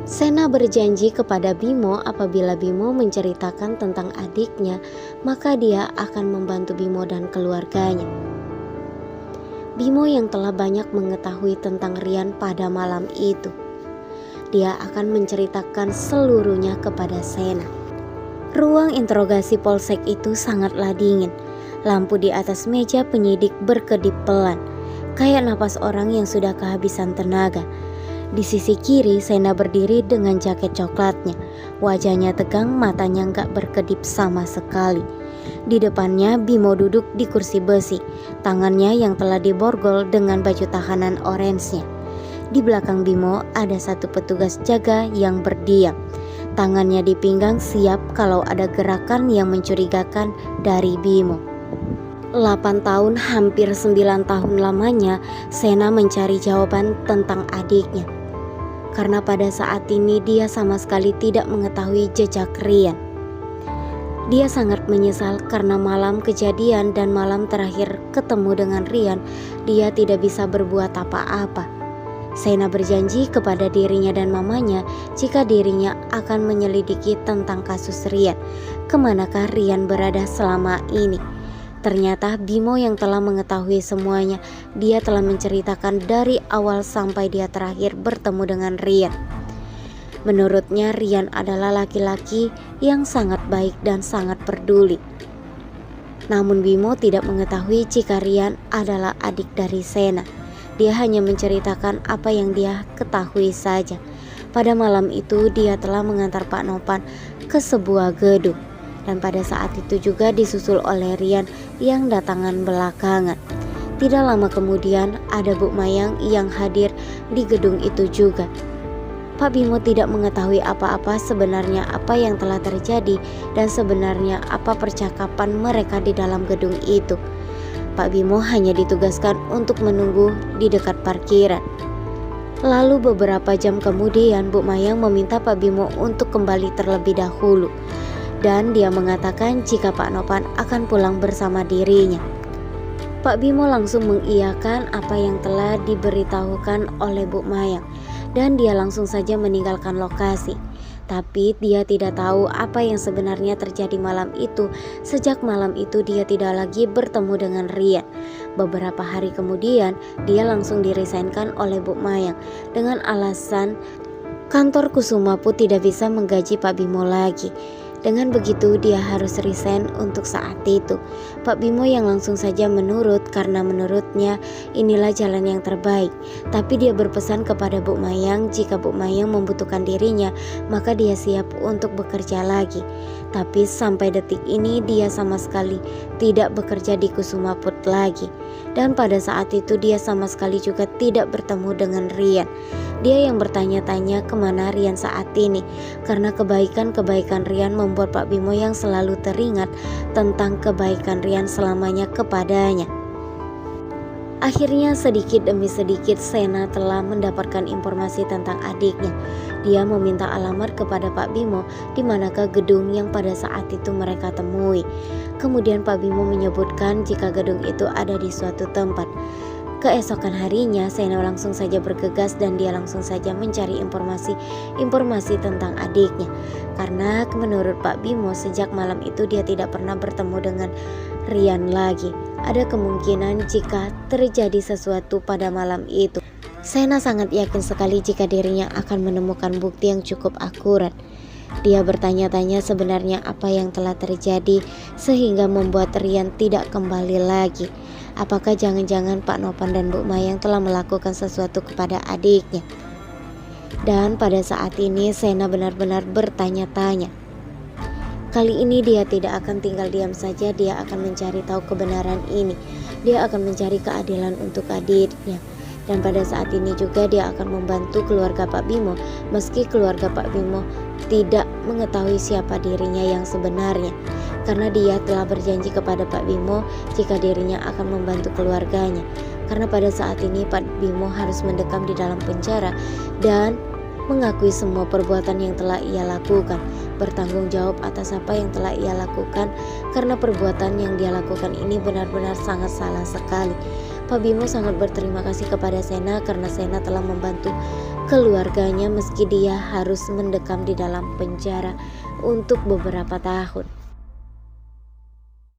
Sena berjanji kepada Bimo apabila Bimo menceritakan tentang adiknya, maka dia akan membantu Bimo dan keluarganya. Bimo yang telah banyak mengetahui tentang Rian pada malam itu, dia akan menceritakan seluruhnya kepada Sena. Ruang interogasi polsek itu sangatlah dingin. Lampu di atas meja penyidik berkedip pelan, kayak napas orang yang sudah kehabisan tenaga. Di sisi kiri, Sena berdiri dengan jaket coklatnya. Wajahnya tegang, matanya gak berkedip sama sekali. Di depannya, Bimo duduk di kursi besi, tangannya yang telah diborgol dengan baju tahanan orange-nya. Di belakang Bimo ada satu petugas jaga yang berdiam. Tangannya di pinggang siap kalau ada gerakan yang mencurigakan dari Bimo. 8 tahun, hampir 9 tahun lamanya, Sena mencari jawaban tentang adiknya. Karena pada saat ini dia sama sekali tidak mengetahui jejak Rian. Dia sangat menyesal karena malam kejadian dan malam terakhir ketemu dengan Rian, dia tidak bisa berbuat apa-apa. Sena berjanji kepada dirinya dan mamanya jika dirinya akan menyelidiki tentang kasus Rian, kemanakah Rian berada selama ini. Ternyata Bimo yang telah mengetahui semuanya. Dia telah menceritakan dari awal sampai dia terakhir bertemu dengan Rian. Menurutnya Rian adalah laki-laki yang sangat baik dan sangat peduli. Namun Bimo tidak mengetahui jika Rian adalah adik dari Sena. Dia hanya menceritakan apa yang dia ketahui saja. Pada malam itu dia telah mengantar Pak Nopan ke sebuah gedung. Dan pada saat itu juga disusul oleh Rian yang datangan belakangan. Tidak lama kemudian ada Bu Mayang yang hadir di gedung itu juga. Pak Bimo tidak mengetahui apa-apa sebenarnya apa yang telah terjadi dan sebenarnya apa percakapan mereka di dalam gedung itu. Pak Bimo hanya ditugaskan untuk menunggu di dekat parkiran. Lalu beberapa jam kemudian Bu Mayang meminta Pak Bimo untuk kembali terlebih dahulu. Dan dia mengatakan jika Pak Nopan akan pulang bersama dirinya. Pak Bimo langsung mengiyakan apa yang telah diberitahukan oleh Bu Mayang dan dia langsung saja meninggalkan lokasi. Tapi dia tidak tahu apa yang sebenarnya terjadi malam itu. Sejak malam itu dia tidak lagi bertemu dengan Rian. Beberapa hari kemudian dia langsung diresainkan oleh Bu Mayang dengan alasan kantor Kusumapu tidak bisa menggaji Pak Bimo lagi. Dengan begitu dia harus resign untuk saat itu. Pak Bimo yang langsung saja menurut karena menurutnya inilah jalan yang terbaik. Tapi dia berpesan kepada Bu Mayang jika Bu Mayang membutuhkan dirinya maka dia siap untuk bekerja lagi. Tapi sampai detik ini dia sama sekali tidak bekerja di Kusumaput lagi. Dan pada saat itu dia sama sekali juga tidak bertemu dengan Rian. Dia yang bertanya-tanya kemana Rian saat ini, karena kebaikan-kebaikan Rian membuat Pak Bimo yang selalu teringat tentang kebaikan Rian selamanya kepadanya. Akhirnya sedikit demi sedikit Sena telah mendapatkan informasi tentang adiknya. Dia meminta alamat kepada Pak Bimo di manakah gedung yang pada saat itu mereka temui. Kemudian Pak Bimo menyebutkan jika gedung itu ada di suatu tempat. Keesokan harinya Sena langsung saja bergegas dan dia langsung saja mencari informasi tentang adiknya. Karena menurut Pak Bimo sejak malam itu dia tidak pernah bertemu dengan Rian lagi. Ada kemungkinan jika terjadi sesuatu pada malam itu. Sena sangat yakin sekali jika dirinya akan menemukan bukti yang cukup akurat. Dia bertanya-tanya sebenarnya apa yang telah terjadi sehingga membuat Rian tidak kembali lagi. Apakah jangan-jangan Pak Nopan dan Bu Mayang telah melakukan sesuatu kepada adiknya? Dan pada saat ini Sena benar-benar bertanya-tanya. Kali ini dia tidak akan tinggal diam saja, dia akan mencari tahu kebenaran ini. Dia akan mencari keadilan untuk adiknya. Dan pada saat ini juga dia akan membantu keluarga Pak Bimo, meski keluarga Pak Bimo tidak mengetahui siapa dirinya yang sebenarnya. Karena dia telah berjanji kepada Pak Bimo jika dirinya akan membantu keluarganya. Karena pada saat ini Pak Bimo harus mendekam di dalam penjara dan mengakui semua perbuatan yang telah ia lakukan, bertanggung jawab atas apa yang telah ia lakukan, karena perbuatan yang dia lakukan ini benar-benar sangat salah sekali. Pak Bimo sangat berterima kasih kepada Sena karena Sena telah membantu keluarganya meski dia harus mendekam di dalam penjara untuk beberapa tahun.